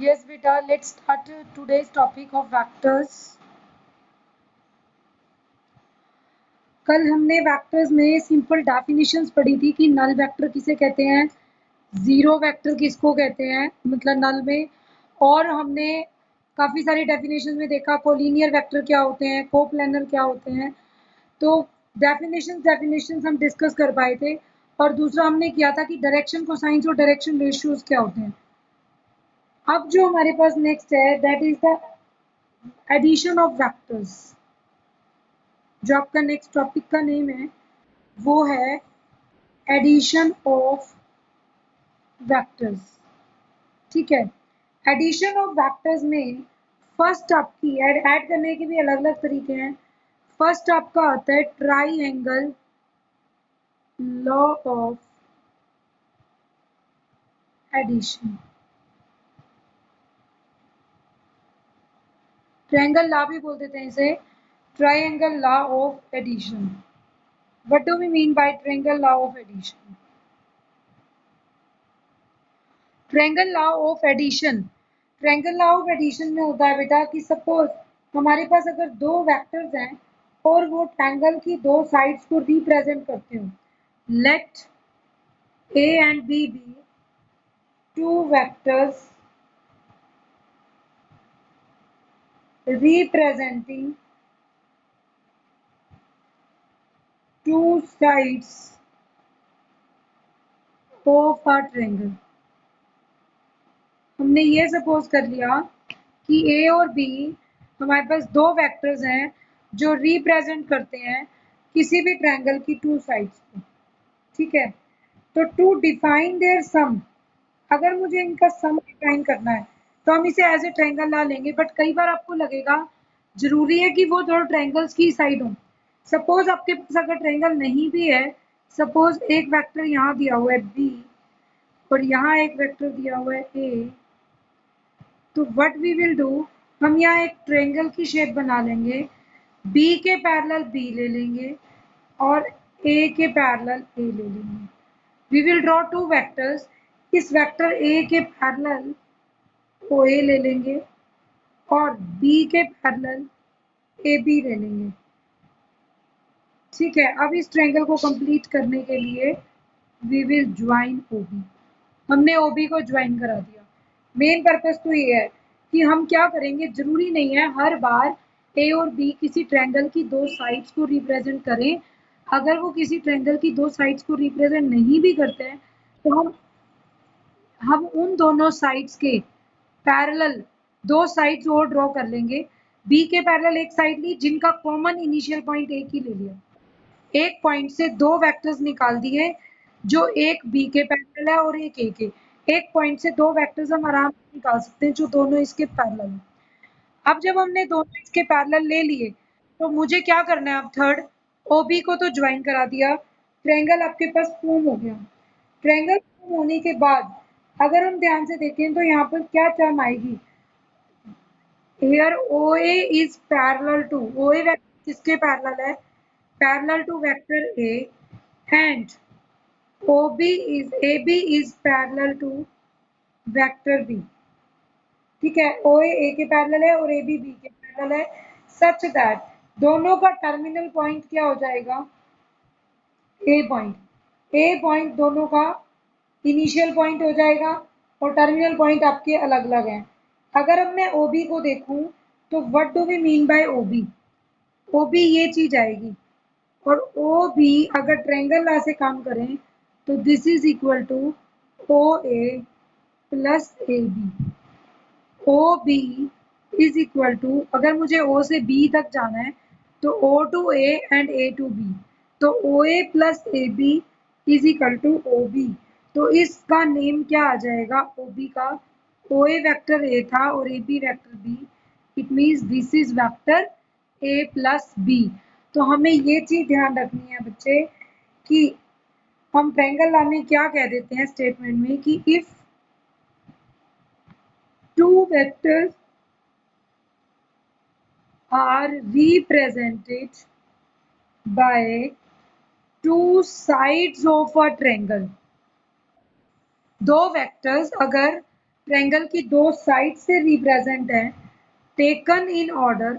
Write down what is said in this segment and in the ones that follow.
Yes, beta, let's start today's topic of vectors. कल हमने vectors में सिंपल डेफिनेशंस पढ़ी थी कि नल वेक्टर किसे कहते हैं, जीरो वेक्टर किसको कहते हैं, मतलब नल में। और हमने काफ़ी सारी डेफिनेशंस में देखा कोलिनियर वेक्टर क्या होते हैं, कोप्लेनर क्या होते हैं। तो डेफिनेशंस हम डिस्कस कर पाए थे। और दूसरा हमने किया था कि डायरेक्शन कोसाइंस और डायरेक्शन रेशियोज क्या होते हैं। अब जो हमारे पास नेक्स्ट है that is the addition of vectors. जो आपका नेक्स्ट टॉपिक का नेम है वो है एडिशन ऑफ वेक्टर्स। ठीक है, एडिशन ऑफ वेक्टर्स में फर्स्ट आपकी ऐड करने के भी अलग अलग तरीके हैं। फर्स्ट आपका आता है triangle law of addition. Triangle law भी बोल देते हैं इसे, triangle law of addition. What do we mean by triangle law of addition? Triangle law of addition, triangle law of addition में होता है बेटा कि सपोज हमारे पास अगर दो वेक्टर्स हैं और वो ट्रायंगल की दो साइड्स को रिप्रेजेंट करते हो। Let A and B be two vectors representing two sides of a triangle। हमने ये सपोज कर लिया कि ए और बी हमारे पास दो वेक्टर्स हैं जो रिप्रेजेंट करते हैं किसी भी ट्रायंगल की टू साइड्स को। ठीक है, तो टू डिफाइन देयर सम, अगर मुझे इनका सम डिफाइन करना है तो हम इसे एज ए ट्रायंगल ला लेंगे। बट कई बार आपको लगेगा जरूरी है कि वो दोनों ट्रायंगल्स की साइड हो। सपोज आपके पास अगर ट्रायंगल नहीं भी है, सपोज एक वेक्टर यहाँ दिया हुआ है बी और यहाँ एक वेक्टर दिया हुआ है ए, तो व्हाट वी विल डू, हम यहाँ एक ट्रायंगल की शेप बना लेंगे। बी के पैरेलल बी ले लेंगे और ए के पैरेलल ए ले लेंगे। We will draw two vectors. इस वेक्टर ए के पैरेलल को ए ले लेंगे और बी के पैरेलल ए बी ले लेंगे। ठीक है, अब इस ट्रायंगल को कंप्लीट करने के लिए वी विल ज्वाइन ओबी। हमने ओबी को ज्वाइन करा दिया। मेन पर्पस तो ये है कि हम क्या करेंगे, जरूरी नहीं है हर बार ए और बी किसी ट्रायंगल की दो साइड्स को रिप्रेजेंट करें। अगर वो किसी ट्रायंगल की दो साइड्स को रिप्रेजेंट नहीं भी करते हैं तो हम उन दोनों साइड्स के पैरेलल दो साइड्स और ड्रॉ कर लेंगे। बी के पैरेलल एक साइड ली जिनका कॉमन इनिशियल पॉइंट एक ही ले लिया। एक पॉइंट से दो वेक्टर्स निकाल दिए जो एक बी के पैरेलल है और एक ए के। एक पॉइंट से दो वेक्टर्स हम आराम से निकाल सकते हैं जो दोनों इसके पैरेलल हैं। अब जब हमने दोनों इसके पैरेलल ले लिए तो मुझे क्या करना है, अब थर्ड ओबी को तो ज्वाइन करा दिया, ट्रायंगल आपके पास फॉर्म हो गया। ट्रायंगल फॉर्म होने के बाद अगर हम ध्यान से देखें तो यहाँ पर क्या टर्म आएगी, here OA is parallel to, OA vector किसके पैरेलल है, parallel to vector A and OB is AB is parallel to vector B। ठीक है, OA A के पैरेलल है और AB B के पैरेलल है, सच दैट दोनों का टर्मिनल पॉइंट क्या हो जाएगा, ए पॉइंट। ए पॉइंट दोनों का इनिशियल पॉइंट हो जाएगा और टर्मिनल पॉइंट आपके अलग अलग हैं। अगर अब मैं OB को देखूं तो what do we mean by OB, OB ये चीज आएगी। और OB अगर ट्रायंगल लॉ से काम करें तो this is equal to OA plus AB। OB is equal to, अगर मुझे O से B तक जाना है तो O to A and A to B, तो OA plus AB is equal to OB। तो इसका नेम क्या आ जाएगा OB का, OA वेक्टर A था और AB vector B, it means this is vector A plus B। तो हमें ये चीज ध्यान रखनी है बच्चे कि हम ट्रायंगल लॉ में क्या कह देते हैं स्टेटमेंट में कि if two vectors are represented by two sides of a triangle। दो वेक्टर्स अगर ट्रायंगल की दो साइड से रिप्रेजेंट है, taken in order,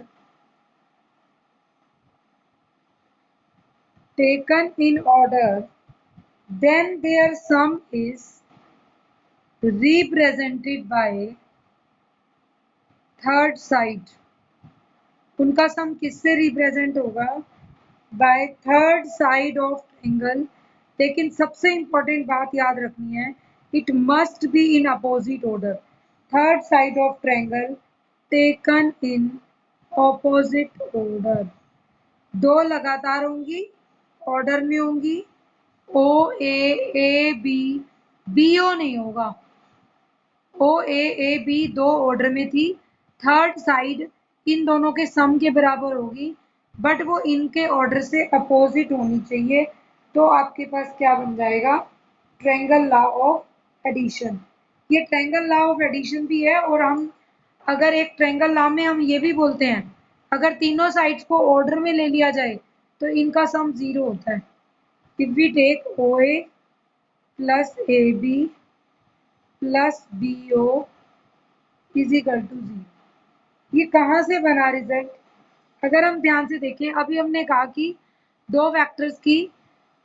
then their sum is represented by third side. उनका सम किससे रिप्रेजेंट होगा? By third side of triangle. लेकिन सबसे इंपॉर्टेंट बात याद रखनी है, it must be in opposite order. Third side of triangle taken in opposite order. दो लगातार होंगी, ऑर्डर में होंगी, ओ ए बी, बी ओ नहीं होगा। ओ ए बी दो ऑर्डर में थी, थर्ड साइड इन दोनों के सम के बराबर होगी, बट वो इनके ऑर्डर से अपोजिट होनी चाहिए। तो आपके पास क्या बन जाएगा? Triangle law of addition. ये ट्रायंगल लॉ ऑफ एडिशन भी है, और हम अगर एक ट्रायंगल लॉ में हम ये भी बोलते हैं, अगर तीनों साइड्स को ऑर्डर में ले लिया जाए तो इनका सम 0 होता है। If we take O A plus A B plus B O is equal to 0। ये कहाँ से बना रिजल्ट? अगर हम ध्यान से देखें, अभी हमने कहा कि दो वेक्टर्स की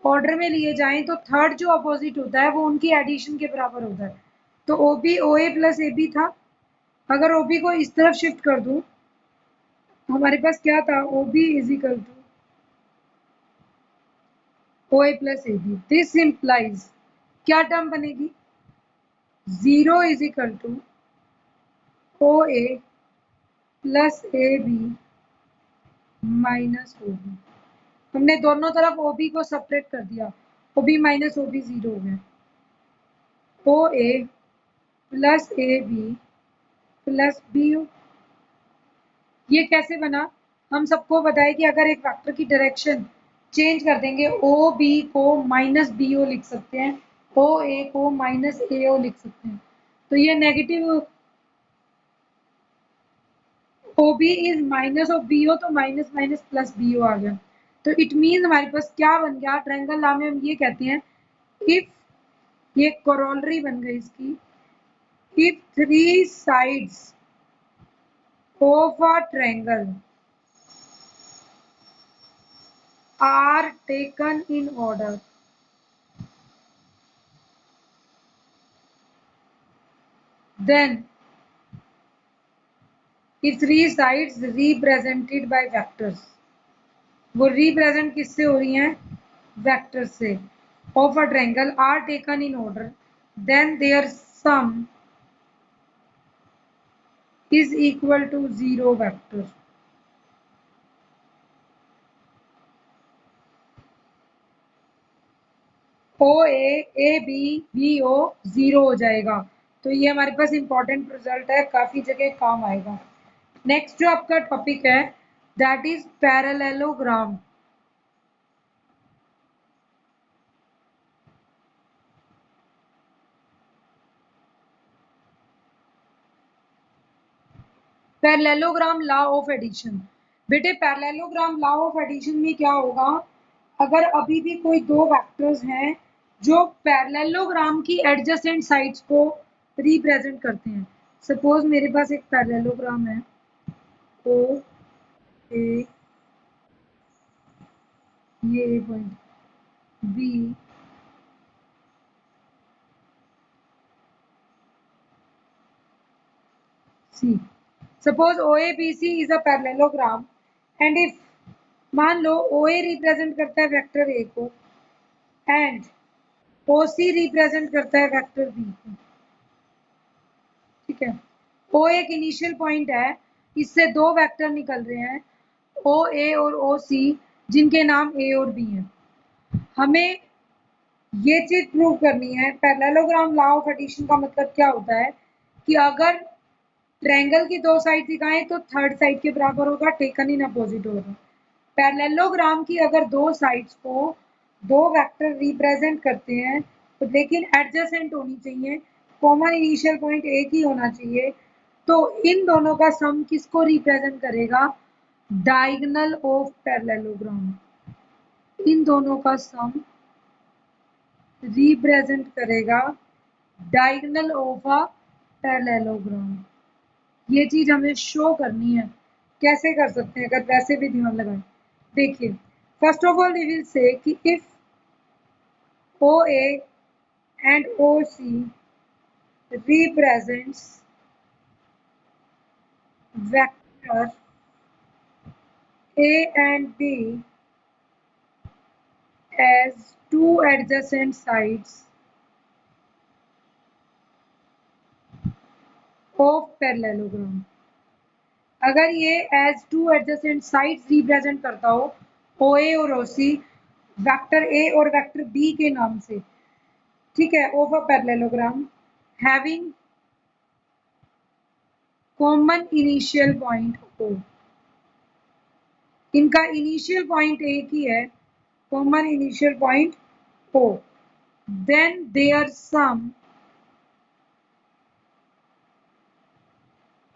ऑर्डर में लिए जाएं तो थर्ड जो अपोजिट होता है वो उनकी एडिशन के बराबर होता है। तो O B O A plus A B था। अगर ओ बी को इस तरफ शिफ्ट कर दूं, हमारे पास क्या था? O B is equal to O A plus A B. This implies क्या टर्म बनेगी? 0 is equal to O A plus A B minus O B. हमने दोनों तरफ ओ बी को सेपरेट कर दिया, O B minus O B 0 हो गया। O A plus A B plus B O. ये कैसे बना? हम सबको पता है कि अगर एक वेक्टर की डायरेक्शन चेंज कर देंगे, ओ बी को माइनस बी ओ लिख सकते हैं, ओ ए को माइनस ए ओ लिख सकते हैं। तो ये negative O B is minus of B O, तो minus minus plus B O आ गया। तो इट मीन हमारे पास क्या बन गया? ट्रायंगल लॉ में हम ये कहते हैं, इफ ये कोरोलरी बन गई इसकी, if three sides of a triangle are taken in order, then if three sides represented by vectors, वो represent किससे हो रही हैं? Vectors से। Of a triangle are taken in order, then their sum is equal to 0 vector। O A B B O 0 हो जाएगा। तो ये हमारे पास इंपॉर्टेंट रिजल्ट है, काफी जगह काम आएगा। नेक्स्ट जो आपका टॉपिक है that is parallelogram. Parallelogram law of addition. बेटे पैरेललोग्राम लॉ ऑफ एडिशन में क्या होगा? अगर अभी भी कोई दो वेक्टर्स हैं जो पैरेललोग्राम की एडजेसेंट साइड्स को रिप्रेजेंट करते हैं। सपोज मेरे पास एक पैरेललोग्राम है, ओ ए, ये A point B, C. Suppose O A B C is a parallelogram, and if मान लो ओ ए रिप्रेजेंट करता है वेक्टर ए को एंड ओ सी रिप्रेजेंट करता है वेक्टर बी को। ठीक है, ओ एक इनिशियल पॉइंट है, इससे दो वेक्टर निकल रहे हैं, ओ ए और ओ सी, जिनके नाम ए और बी हैं। हमें ये चीज प्रूव करनी है। पैरेललोग्राम लॉ ऑफ एडिशन का मतलब क्या होता है कि अगर ट्रायंगल की दो साइड दिखाएं तो थर्ड साइड के बराबर होगा, टेकन इन अपोजिट होगा। पैरेललोग्राम की अगर दो साइड्स को दो वेक्टर रिप्रेजेंट करते हैं तो लेकिन एडजेसेंट होनी चाहिए, कॉमन इनिशियल पॉइंट एक ही होना चाहिए, तो इन दोनों का सम किसको रिप्रेजेंट करेगा? Diagonal of parallelogram. इन दोनों का सम रिप्रेजेंट करेगा डायगोनल ऑफ अ पैरेललोग्राम। ये चीज हमें शो करनी है। कैसे कर सकते हैं अगर वैसे भी ध्यान लगाएं। देखिए, first of all we will say कि if OA and OC represents vector A and B as two adjacent sides of parallelogram। अगर ये as two adjacent sides represent करता हो OA और OC वेक्टर A और वेक्टर B के नाम से, ठीक है, of a parallelogram having common initial point O। इनका इनिशियल पॉइंट एक ही है, common initial point O। Then there sum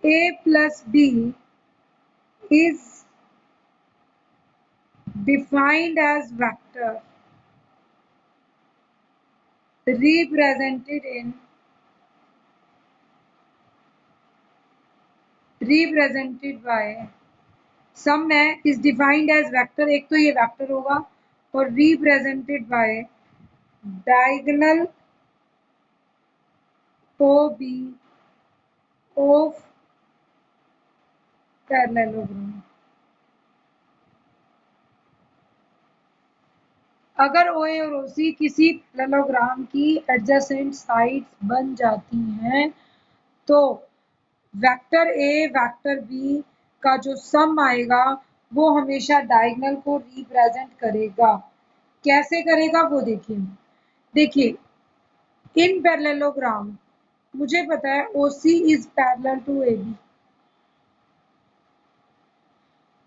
A plus B is defined as vector represented by sum है इज डिफाइंड एज वेक्टर। एक तो ये vector होगा और represented by diagonal OB of parallelogram. अगर OA और OC किसी पैरेललोग्राम की एडजेसेंट साइड्स बन जाती हैं तो वेक्टर A वेक्टर B का जो सम आएगा वो हमेशा डायगोनल को रिप्रेजेंट करेगा। कैसे करेगा वो देखिए इन पैरेललोग्राम मुझे पता है OC इज parallel to AB।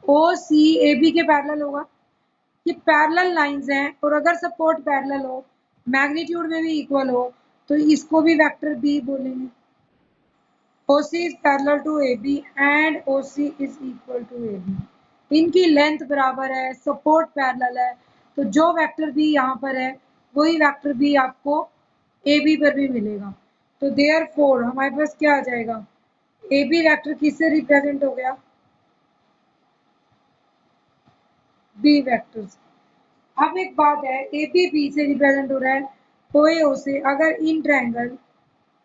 OC AB के पैरेलल होगा। ये पैरेलल लाइंस हैं और अगर सपोर्ट पैरेलल हो, मैग्नीट्यूड में भी इक्वल हो, तो इसको भी वेक्टर B बोलेंगे। OC is parallel to AB and OC is equal to AB। इनकी लेंथ बराबर है, सपोर्ट पैरेलल है, तो जो वेक्टर B यहाँ पर है वही वेक्टर B आपको AB पर भी मिलेगा। तो देयरफॉर हमारे पास क्या आ जाएगा, AB वेक्टर किससे रिप्रेजेंट हो गया, B वेक्टर से। अब एक बात है, AB B से रिप्रेजेंट हो रहा है, OA O से। अगर इन ट्रायंगल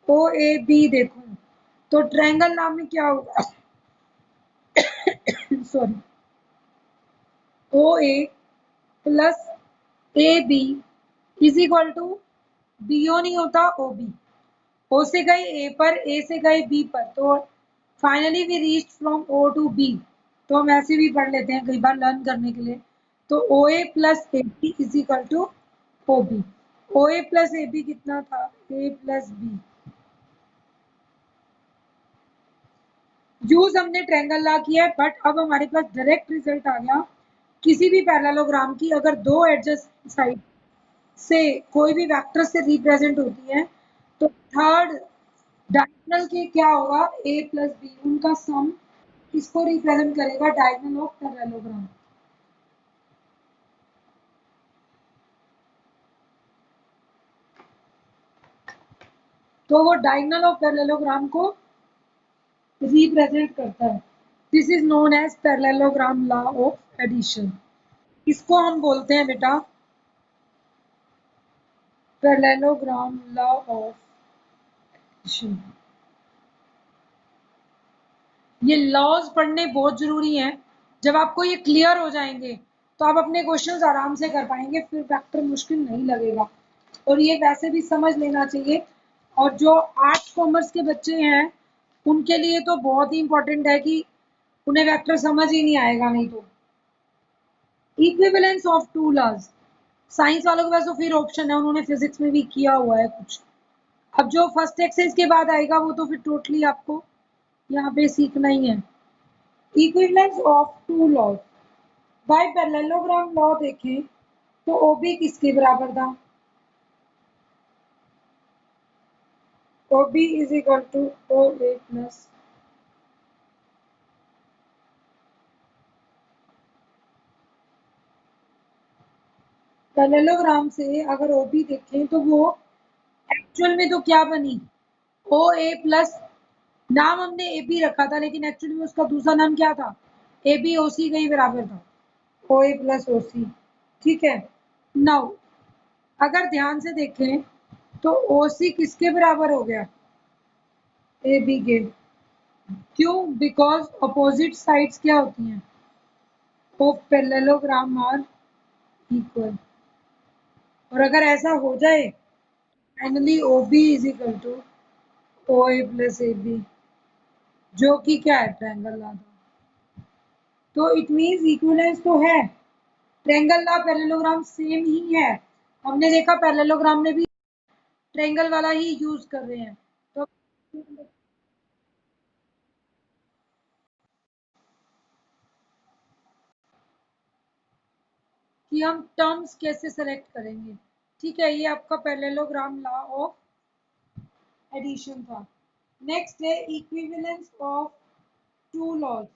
OAB देखूं तो ट्रायंगल नाम में क्या होगा sorry, OA plus AB is equal to BO नहीं होता OB। O से गए A पर, A से गए B पर, तो finally we reach from O to B। तो हम ऐसे भी पढ़ लेते हैं कई बार लर्न करने के लिए। तो OA plus AB is equal to OB। OA plus AB कितना था, A प्लस B। यूज हमने ट्रायंगल ला किया है, बट अब हमारे पास डायरेक्ट रिजल्ट आ गया। किसी भी पैरेललोग्राम की अगर दो एडजेसेंट साइड से कोई भी वेक्टर से रिप्रेजेंट होती है तो थर्ड डायगोनल के क्या होगा, A प्लस B, उनका सम किसको रिप्रेजेंट करेगा, डायगोनल ऑफ पैरेललोग्राम। तो वो डायगोनल ऑफ पैरेललोग्राम को रिप्रेजेंट करता है। This is known as parallelogram law of addition. इसको हम बोलते हैं बेटा पैरेललोग्राम लॉ ऑफ एडिशन। ये लॉज पढ़ने बहुत जरूरी हैं। जब आपको ये क्लियर हो जाएंगे तो आप अपने क्वेश्चंस आराम से कर पाएंगे, फिर वेक्टर मुश्किल नहीं लगेगा। और ये वैसे भी समझ लेना चाहिए। और जो आर्ट्स कॉमर्स के बच्चे हैं उनके लिए तो बहुत ही इंपॉर्टेंट है कि उन्हें वेक्टर समझ ही नहीं आएगा नहीं तो। Equivalence of two laws, science वालों के पास तो फिर ऑप्शन है, उन्होंने फिजिक्स में भी किया हुआ है कुछ। अब जो फर्स्ट एक्सरसाइज के बाद आएगा वो तो फिर टोटली आपको यहाँ पे सीखना ही है। Equivalence of two laws by parallelogram law देखें तो OB किसके बराबर था, OB is equal to OA plus parallelogram से अगर OB देखें तो वो एक्चुअल में तो क्या बनी, OA प्लस नाम हमने ए बी रखा था, लेकिन एक्चुअली में उसका दूसरा नाम क्या था? ए बी ओ सी का ही बराबर था, ओ ए प्लस ओ सी। ठीक है। नाउ अगर ध्यान से देखें तो ओ सी किसके बराबर हो गया? ए बी के। क्यों? बिकॉज अपोजिट साइड्स क्या होती हैं? Of parallelogram are equal. और अगर ऐसा हो जाए, finally O B is equal to O A plus A B, जो कि क्या है? ट्रायंगल ला था। तो इट मीन्स इक्विवेलेंस तो है। ट्रायंगल ला पैरेललोग्राम सेम ही है। हमने देखा पैरेललोग्राम में भी ट्रायंगल वाला ही यूज कर रहे हैं। तो कि हम टर्म्स कैसे सेलेक्ट करेंगे। ठीक है, ये आपका पैरेललोग्राम लॉ ऑफ एडिशन था। नेक्स्ट है equivalence of two laws.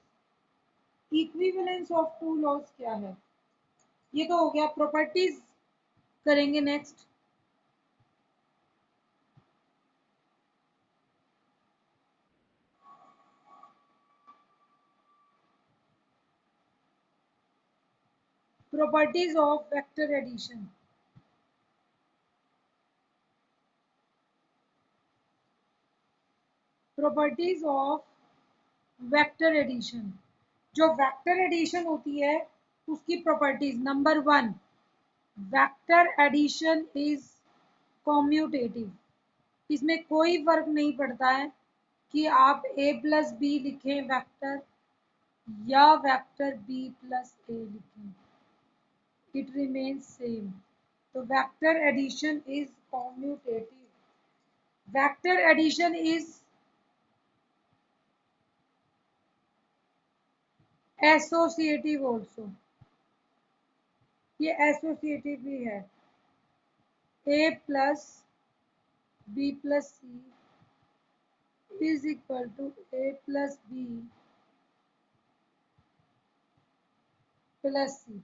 Equivalence of two laws क्या है? ये तो हो गया। प्रॉपर्टीज करेंगे next. Properties of vector addition. Properties of vector addition. जो वेक्टर एडिशन होती है उसकी properties. Number one, vector addition is commutative. इसमें कोई फर्क नहीं पड़ता है कि आप a प्लस बी लिखें वेक्टर, या वेक्टर b प्लस a लिखें, इट रिमेन्स सेम। तो vector addition is commutative. Vector addition is associative also. ये एसोसिएटिव भी है। a plus B plus C is equal to a plus B plus C.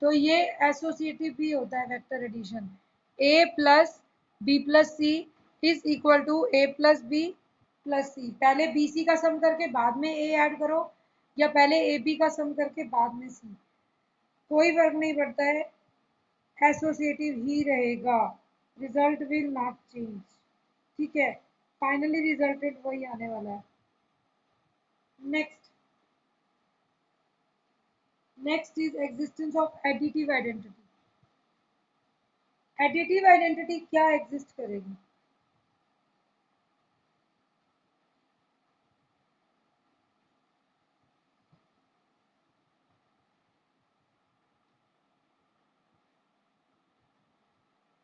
तो ये associative भी होता है vector addition. a plus B plus C is equal to a plus B plus C. पहले B सी का सम करके बाद में a ऐड करो, या पहले ए बी का सम करके बाद में सी, कोई फर्क नहीं पड़ता है, एसोसिएटिव ही रहेगा। Result will not change. ठीक है, फाइनली रिजल्टेड वही आने वाला है। Next, next is existence of additive identity. Additive identity क्या एग्जिस्ट करेगी?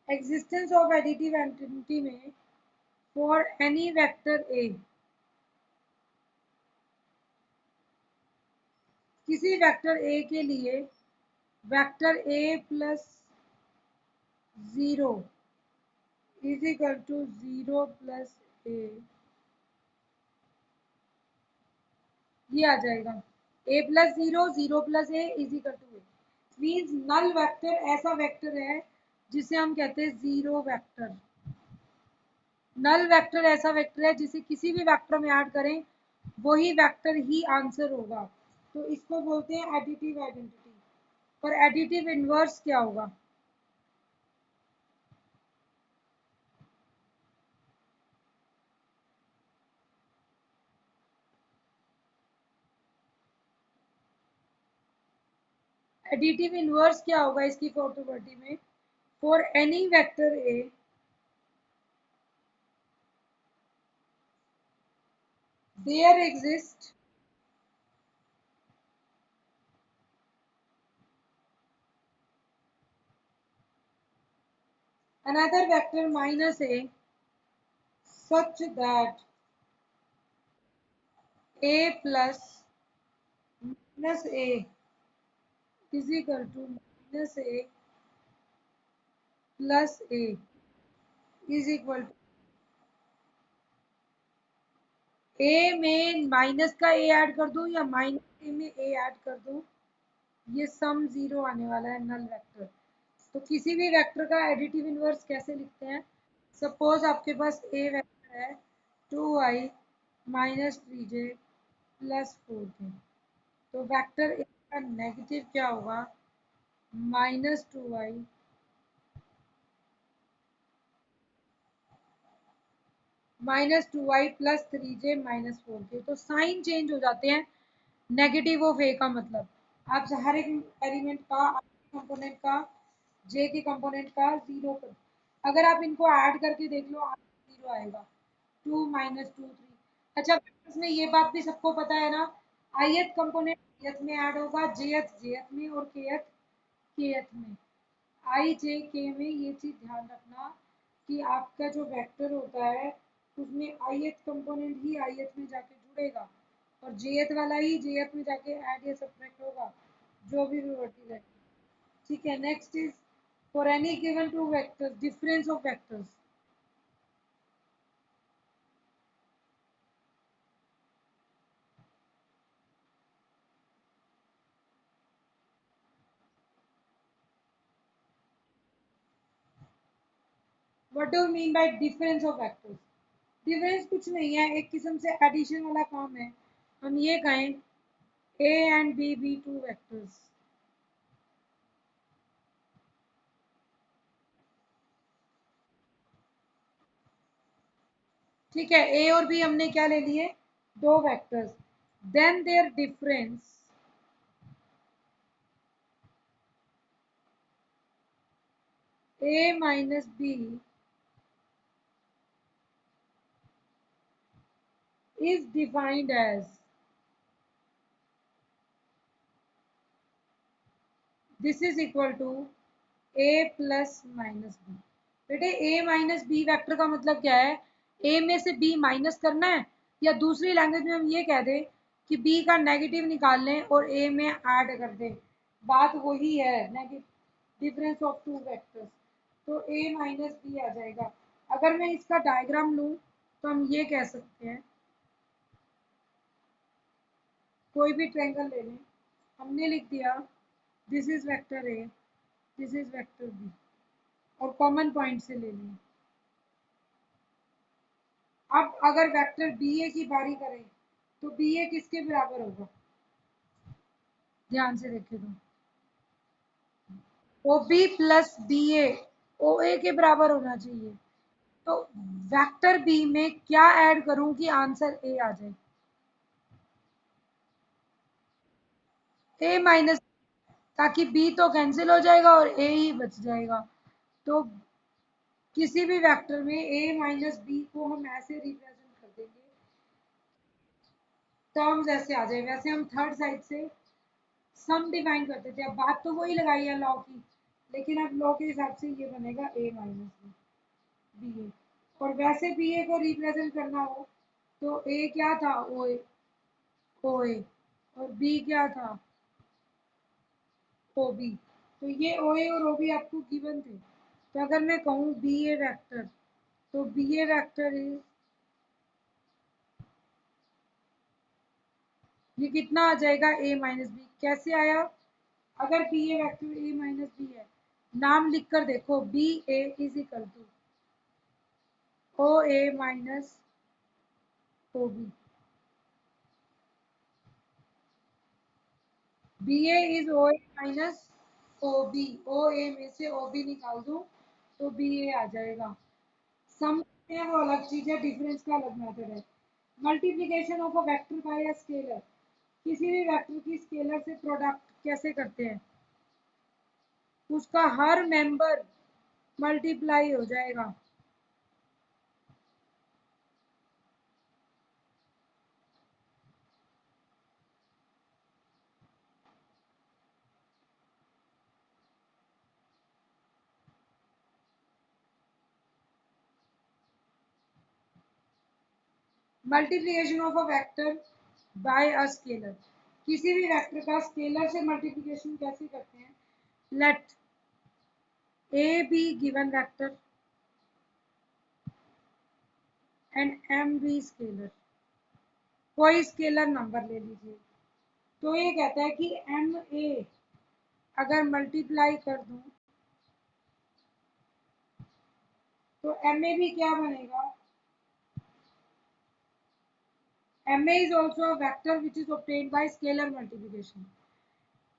एग्जिस्टेंस ऑफ एडिटिव आइडेंटिटी में फॉर एनी वेक्टर ए, किसी वेक्टर ए के लिए vector A plus zero is equal to zero plus A, ये आ जाएगा। A plus zero, zero plus A is equal to A. Means null vector ऐसा vector है जिसे हम कहते हैं जीरो वेक्टर। नल वेक्टर ऐसा वेक्टर है जिसे किसी भी वेक्टर में ऐड करें वही वेक्टर ही आंसर होगा। तो इसको बोलते हैं एडिटिव आइडेंटिटी। और एडिटिव इनवर्स क्या होगा? एडिटिव इनवर्स क्या होगा इसकी प्रॉपर्टी में? For any vector A there exist another vector minus a such that a plus minus a is equal to minus a plus a is equal to a में minus का a add कर दूं या minus a में a add कर दूं, ये sum zero आने वाला है नल वेक्टर। तो किसी भी वेक्टर का एडिटिव इनवर्स कैसे लिखते हैं? सपोज आपके पास ए वेक्टर है 2i -3j प्लस 4k। तो वेक्टर ए का नेगेटिव क्या होगा? -2y -2y plus 3j -4k। तो साइन चेंज हो जाते हैं नेगेटिव ऑफ ए का मतलब आप हर एक एलिमेंट का कंपोनेंट का जे के कंपोनेंट का जीरो कर, अगर आप इनको ऐड करके देख लो जीरो आएगा। 2 -2 3। अच्छा वेक्टर्स में ये बात भी सबको पता है ना, ith कंपोनेंट ith में ऐड होगा, jth में और kth में। आई जे के में ये चीज ध्यान रखना कि आपका जो वेक्टर होता है उसमें ith कंपोनेंट ही ith में जाके जुड़ेगा और jth वाला ही jth में जाके ऐड या सब्ट्रैक्ट होगा, जो भी प्रोबेबिलिटी है। ठीक है, next is for any given two vectors difference of vectors. What do you mean by difference of vectors? Difference कुछ नहीं है, एक किस्म से एडिशन वाला काम है। हम ये कहें A and B be two vectors. ठीक है, ए और बी हमने क्या ले लिए? दो vectors. Then there difference A minus B is defined as this is equal to a plus minus B. बेटे a माइनस बी वेक्टर का मतलब क्या है? a में से b माइनस करना है, या दूसरी लैंग्वेज में हम ये कह दें कि b का नेगेटिव निकाल लें और a में ऐड कर दें। बात वही है, negative difference of two vectors. तो a माइनस बी आ जाएगा। अगर मैं इसका डायग्राम लूं तो हम ये कह सकते हैं, कोई भी ट्रायंगल ले लें, हमने लिख दिया this is vector A, this is vector B, और कॉमन पॉइंट से ले लें। अब अगर वेक्टर बी ए की बारी करें तो बी ए किसके बराबर होगा? ध्यान से देखे तो O B plus B A ओ ए के बराबर होना चाहिए। तो वेक्टर बी में क्या ऐड करूं कि आंसर ए आ जाए? ए माइनस, ताकि बी तो कैंसिल हो जाएगा और ए ही बच जाएगा। तो किसी भी वेक्टर में ए माइनस बी को हम ऐसे रिप्रेजेंट कर देंगे, टर्म्स ऐसे आ जाए। वैसे हम थर्ड साइड से सम डिफाइन करते थे, अब बात तो वही लगाई है लॉ की, लेकिन अब लॉ के हिसाब से ये बनेगा ए माइनस बी ए। और वैसे बी ए को रिप्रेजेंट करना हो तो ए क्या था? ओ ए, और बी क्या था? O B. तो ये ओ ए और ओ बी आपको गिवन थे। तो अगर मैं कहूँ बी ए वेक्टर, तो बी ए वेक्टर इज, ये कितना आ जाएगा? A minus B. कैसे आया? अगर B A vector A minus B है, नाम लिख कर देखो, B A is equal to O A minus O B. B A is O A minus O B. O A में से ओ बी निकाल दूं तो बी ए आ जाएगा। सम है वो अलग चीज है, डिफरेंस का अलग मेथड है। Multiplication of a vector by a scalar, किसी भी वेक्टर की स्केलर से प्रोडक्ट कैसे करते हैं? उसका हर मेंबर मल्टीप्लाई हो जाएगा। Multiplication of a vector by a scalar, किसी भी वेक्टर का स्केलर से मल्टीप्लीकेशन कैसे करते हैं? Let A be given vector and M be scalar. कोई स्केलर नंबर ले लीजिए। तो ये कहता है कि एम ए अगर मल्टीप्लाई कर दूं तो एम ए भी क्या बनेगा? MA is also a vector which is obtained by scalar multiplication.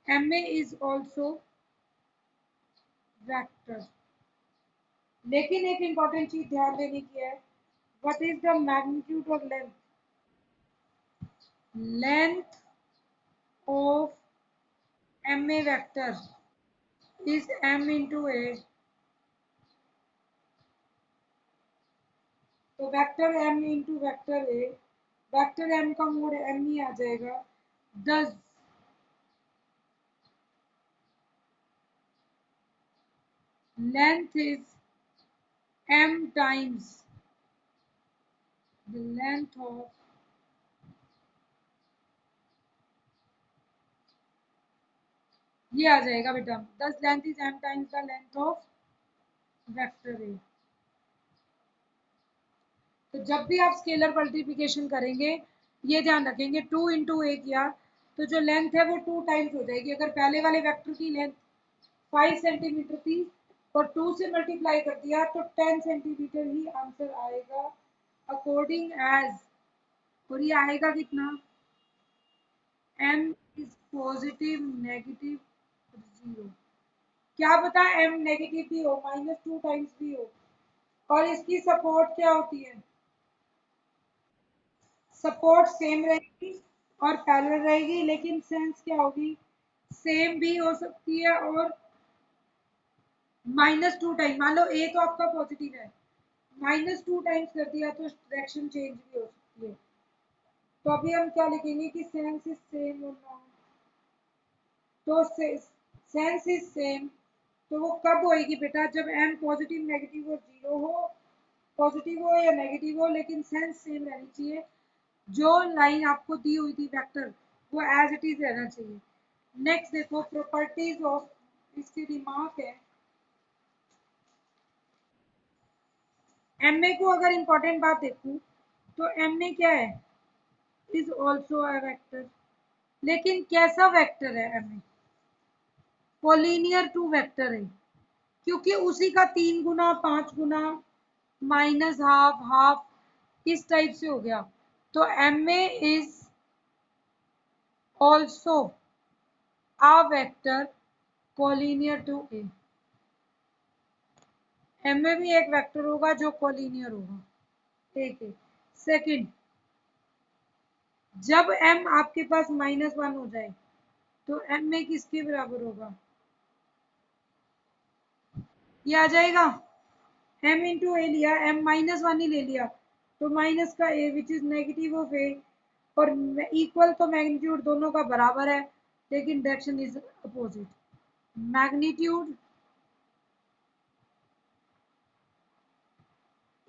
MA is also vector. लेकिन एक इंपॉर्टेंट चीज ध्यान देने की है, व्हाट इज द मैग्नीट्यूड और length? Length of MA vector is M into A. तो vector M into vector A, vector M का मोड M ही आ जाएगा। दस length is M times the length of ये आ जाएगा बेटा, 10 length is M times the length of vector A। तो जब भी आप स्केलर मल्टीप्लिकेशन करेंगे ये ध्यान रखेंगे, 2 इंटू ए किया तो जो लेंथ है वो 2 टाइम्स हो जाएगी। अगर पहले वाले वेक्टर की लेंथ 5 सेंटीमीटर थी और 2 से मल्टीप्लाई कर दिया तो 10 सेंटीमीटर ही आंसर आएगा अकॉर्डिंग एज। और ये आएगा कितना? m is positive negative 0। क्या पता m नेगेटिव भी हो, -2 टाइम्स भी हो। और इसकी सपोर्ट क्या होती है? सपोर्ट सेम रहेगी और पैरेलल रहेगी, लेकिन सेंस क्या होगी? सेम भी हो सकती है और -2 टाइम। मान लो ए तो आपका पॉजिटिव है, -2 टाइम्स कर दिया तो डायरेक्शन चेंज भी हो सकती है। तो अभी हम क्या लिखेंगे कि सेंस इज सेम और नॉट। तो सेंस इज सेम तो वो कब होएगी बेटा? जब m पॉजिटिव नेगेटिव और 0 हो, पॉजिटिव हो या नेगेटिव हो, लेकिन सेंस सेम रहनी चाहिए। जो लाइन आपको दी हुई थी वेक्टर वो एज इट इज रहना चाहिए। नेक्स्ट देखो प्रॉपर्टीज ऑफ, इसकी रिमार्क है MA को। अगर इंपॉर्टेंट बात देखूं तो MA क्या है? Is also a vector. लेकिन कैसा वेक्टर है MA? कोलिनियर टू वेक्टर है, क्योंकि उसी का 3 गुना 5 गुना माइनस हाफ हाफ इस टाइप से हो गया। तो MA is also a vector collinear to A। MA भी एक वेक्टर होगा जो कोलिनियर होगा, ठीक है। सेकंड, जब M आपके पास -1 हो जाए तो MA किसके बराबर होगा? ये आ जाएगा M इंटू ए लिया, M -1 ही ले लिया तो माइनस का A which is negative of A। और इक्वल तो मैग्नीट्यूड दोनों का बराबर है, लेकिन direction is opposite. Magnitude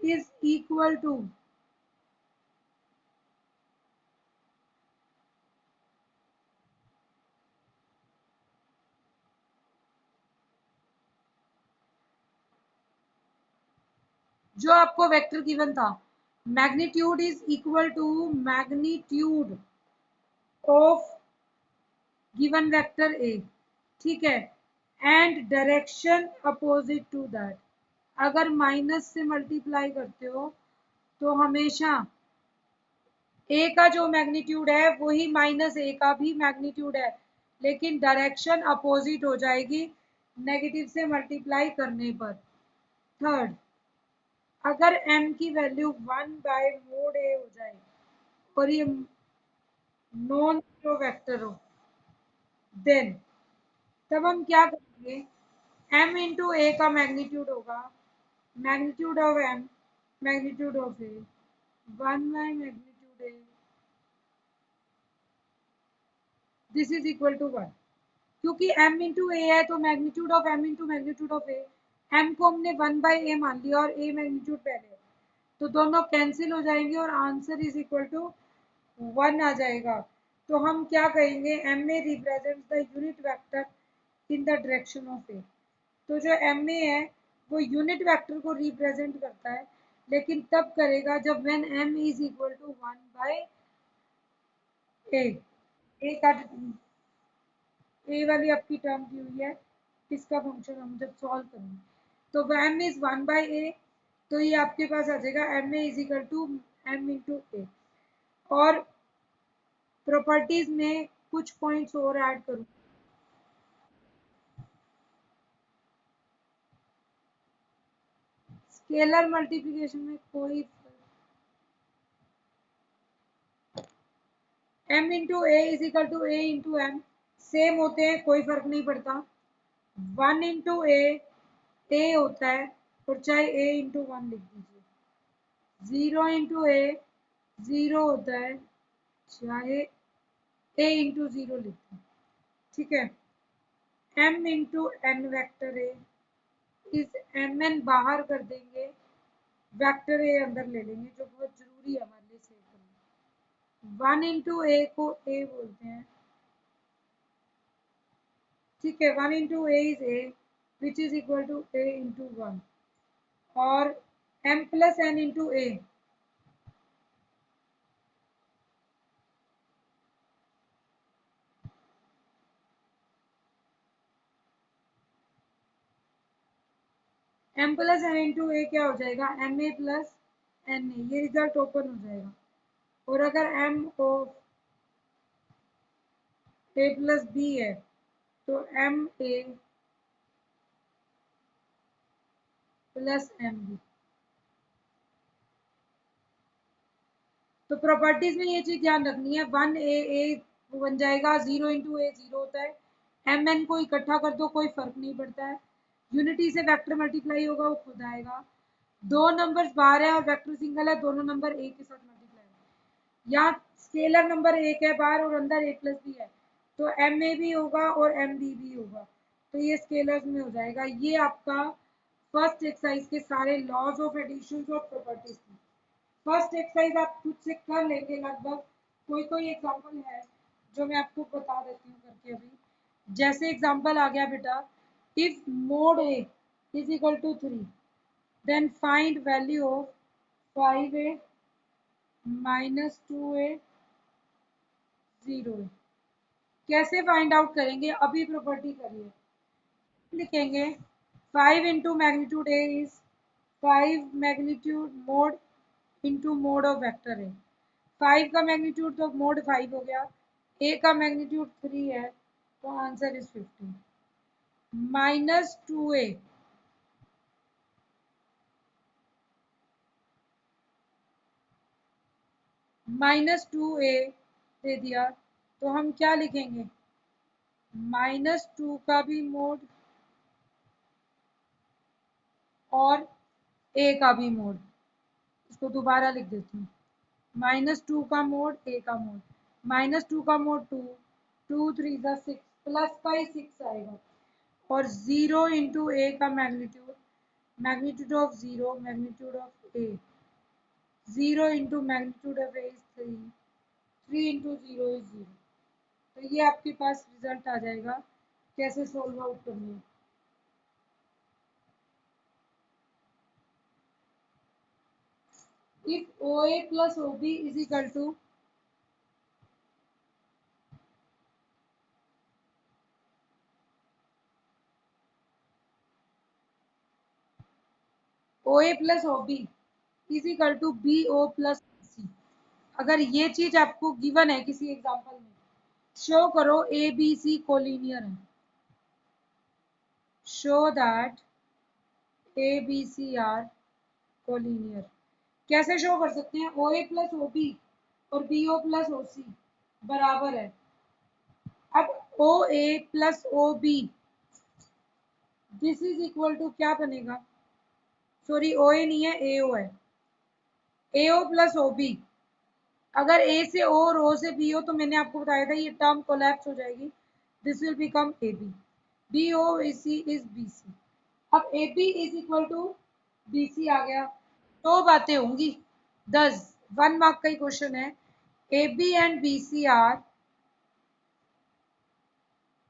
is equal to जो आपको वेक्टर गिवन था, magnitude is equal to magnitude of given vector A, ठीक है, and direction opposite to that. अगर माइनस से मल्टीप्लाई करते हो तो हमेशा ए का जो मैग्नीट्यूड है वही -a का भी मैग्नीट्यूड है, लेकिन डायरेक्शन अपोजिट हो जाएगी नेगेटिव से मल्टीप्लाई करने पर। थर्ड, अगर m की वैल्यू 1/mod a हो जाए और ये नॉन जीरो वेक्टर हो, देन तब हम क्या करेंगे? m इंटू ए का मैग्नीट्यूड होगा magnitude of m magnitude of a 1/मैग्नीट्यूड a, this is equal to 1। क्योंकि m इंटू ए है तो magnitude of m into magnitude of a, m को हमने 1/a मान लिया और a मैग्नीट्यूड पहले है, तो दोनों कैंसिल हो जाएंगे और आंसर इज इक्वल टू 1 आ जाएगा। तो हम क्या कहेंगे? MA represents the unit vector in the direction of A. तो जो MA है वो यूनिट वेक्टर को रिप्रेजेंट करता है, लेकिन तब करेगा जब when m is equal to 1/a। A का ए वाली आपकी टर्म दी हुई है, इसका फंक्शन हम जब सॉल्व करेंगे तो m इज 1/a, तो ये आपके पास आ जाएगा MA is equal to m into A. और प्रॉपर्टीज में कुछ पॉइंट्स और ऐड करूँ। स्केलर मल्टीप्लिकेशन में कोई m into A is equal to A into M same होते हैं, कोई फर्क नहीं पड़ता। 1 इंटू ए होता है, और चाहे ए इंटू वन लिख दीजिए। 0 इंटू ए 0 होता है, चाहे ए इंटू 0 लिख दें। ठीक है। m into N vector A, इस एम एन बाहर कर देंगे, वैक्टर ए अंदर ले लेंगे, जो बहुत जरूरी है हमारे लिए सेव करना। 1 इंटू ए को ए बोलते हैं। ठीक है। 1 into A is A which is equal to A into one, और m plus N into A, m plus N into A क्या हो जाएगा, M A plus N A, ये रिजल्ट ओपन हो जाएगा। और अगर m of A plus B है तो M A plus M B. तो प्रॉपर्टीज में ये चीज ध्यान रखनी है, 1 ए बन जाएगा, 0 इंटू ए 0 होता है, एम एन को इकट्ठा कर दो कोई फर्क नहीं पड़ता है, यूनिटी से वेक्टर मल्टीप्लाई होगा वो खुद आएगा। दो नंबर्स बाहर है और वेक्टर सिंगल है, दोनों नंबर ए के साथ मल्टीप्लाई होगा। यहाँ स्केलर नंबर एक है बाहर और अंदर ए प्लस बी है, तो एम ए भी होगा और एम बी भी होगा, तो ये स्केलर्स में हो जाएगा। ये आपका फर्स्ट एक्सरसाइज के सारे लॉज ऑफ एडिशन और प्रॉपर्टीज थी। फर्स्ट एक्सरसाइज आप खुद से कर लेंगे लगभग। कोई कोई एग्जांपल है जो मैं आपको बता देती हूँ करके अभी। जैसे एग्जांपल आ गया बेटा, if mod A is equal to 3 then find value of 5a minus 2a 0a। कैसे फाइंड आउट करेंगे, अभी प्रॉपर्टी करिए। लिखेंगे 5 into magnitude A is 5 magnitude mode into mode of vector A. 5 का मैग्नीट्यूड तो मोड 5 हो गया, ए का मैग्नीट्यूड 3 है, तो answer is 15। Minus 2a, minus 2a दे दिया, तो हम क्या लिखेंगे, माइनस 2 का भी मोड और ए का भी मोड। इसको दोबारा लिख देती हूँ, माइनस 2 का मोड ए का मोड, माइनस 2 का मोड 2, 2 3 जा 6, प्लस का ही 6 आएगा, और 0 इंटू ए का magnitude, magnitude of 0 magnitude of A, 0 into magnitude of A is 3, 3 into 0 is 0। तो ये आपके पास रिजल्ट आ जाएगा। कैसे सोल्व आउट करनी है, if OA plus OB is equal to OA plus OB is equal to BO plus BC। अगर ये चीज आपको गिवन है किसी एग्जांपल में, शो करो ABC कोलिनियर है, show that ABC are collinear. कैसे शो कर सकते हैं, OA प्लस OB और BO प्लस OC बराबर है। अब OA plus OB this is equal to क्या बनेगा, सॉरी OA नहीं है, AO है, AO प्लस OB। अगर ए से ओ और ओ से बी हो तो मैंने आपको बताया था ये टर्म कोलैप्स हो जाएगी, this will become A B, B O C is B C. अब A B is equal to B C आ गया। दो बातें होंगी, 10 1 मार्क का ही क्वेश्चन है। A B and B C are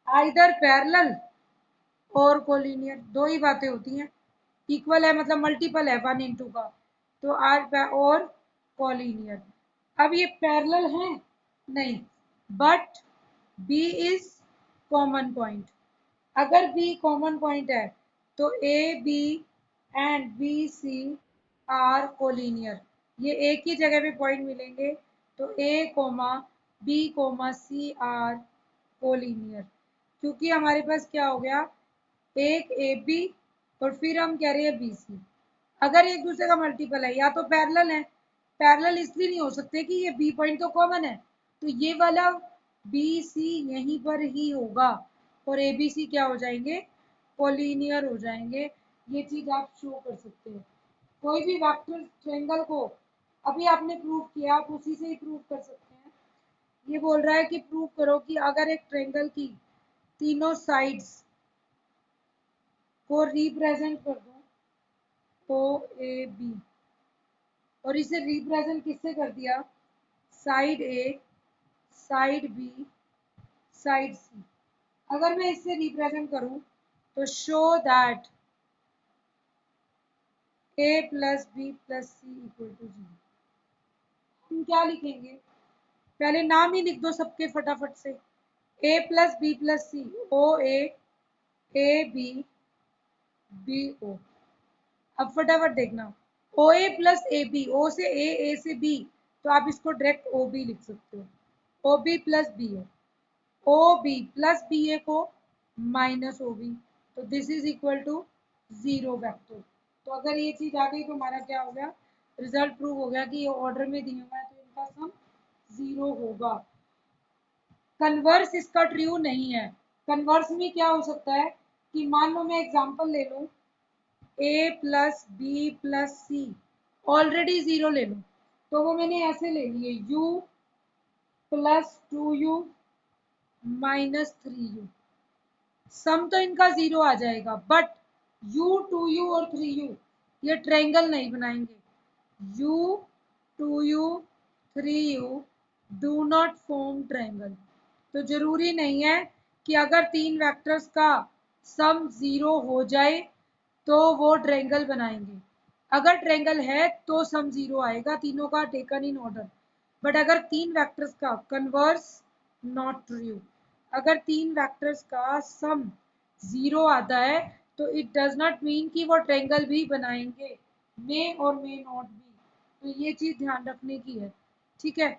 either parallel और कोलिनियर, दो ही बातें होती हैं। इक्वल है मतलब मल्टीपल है 1 इंटू का, तो आर और कोलिनियर। अब ये पैरेलल है नहीं, but B is common point. अगर बी कॉमन पॉइंट है तो A B and B C are collinear, ये एक ही जगह पे पॉइंट मिलेंगे, तो A comma B comma C are collinear, क्योंकि हमारे पास क्या हो गया, एक ए बी और फिर हम कह रहे हैं बी सी। अगर एक दूसरे का मल्टीपल है या तो पैरेलल है, पैरेलल इसलिए नहीं हो सकते कि ये बी पॉइंट तो कॉमन है, तो ये वाला बी सी यहीं पर ही होगा और ए बी सी क्या हो जाएंगे, कोलिनियर हो जाएंगे। ये चीज आप शो कर सकते हो। कोई भी वेक्टर ट्रायंगल को अभी आपने प्रूव किया, आप उसी से ही प्रूव कर सकते हैं। ये बोल रहा है कि प्रूव करो कि अगर एक ट्रायंगल की तीनों साइड्स को रिप्रेजेंट कर दो, ओ ए बी, और इसे रिप्रेजेंट किससे कर दिया, side A, side B, side C. अगर मैं इससे रिप्रेजेंट करूं तो show that A plus B plus C equal to 0। हम क्या लिखेंगे, पहले नाम ही लिख दो सबके फटाफट से। A plus B plus C, O A B, B O. अब फटाफट देखना, ओ ए प्लस ए बी, ओ से ए से बी, तो आप इसको डायरेक्ट ओ बी लिख सकते हो। O B plus B A, O B plus B A को माइनस ओ बी, तो this is equal to 0 vector. तो अगर ये चीज आ गई तो हमारा क्या हो गया, रिजल्ट प्रूव हो गया कि ये ऑर्डर में दिया हुआ है तो इनका सम 0 होगा। कन्वर्स इसका ट्रू नहीं है। कन्वर्स में क्या हो सकता है कि मान लो मैं एग्जांपल ले लूं, ए प्लस बी प्लस सी ऑलरेडी 0 ले लूं, तो वो मैंने ऐसे ले लिए, u plus 2u minus 3u। सम तो इनका 0 आ जाएगा, बट u 2u और 3u ये ट्रायंगल नहीं बनाएंगे। u 2u 3u do not form triangle. तो जरूरी नहीं है कि अगर तीन वेक्टर्स का सम 0 हो जाए तो वो ट्रायंगल बनाएंगे। अगर ट्रायंगल है तो सम 0 आएगा, तीनों का टेकन इन ऑर्डर। बट अगर तीन वेक्टर्स का कन्वर्स नॉट ट्रू, अगर तीन वेक्टर्स का सम 0 आता है तो इट डज नॉट मीन कि वो ट्रायंगल भी बनाएंगे, मे और मे नॉट भी। तो ये चीज ध्यान रखने की है, ठीक है।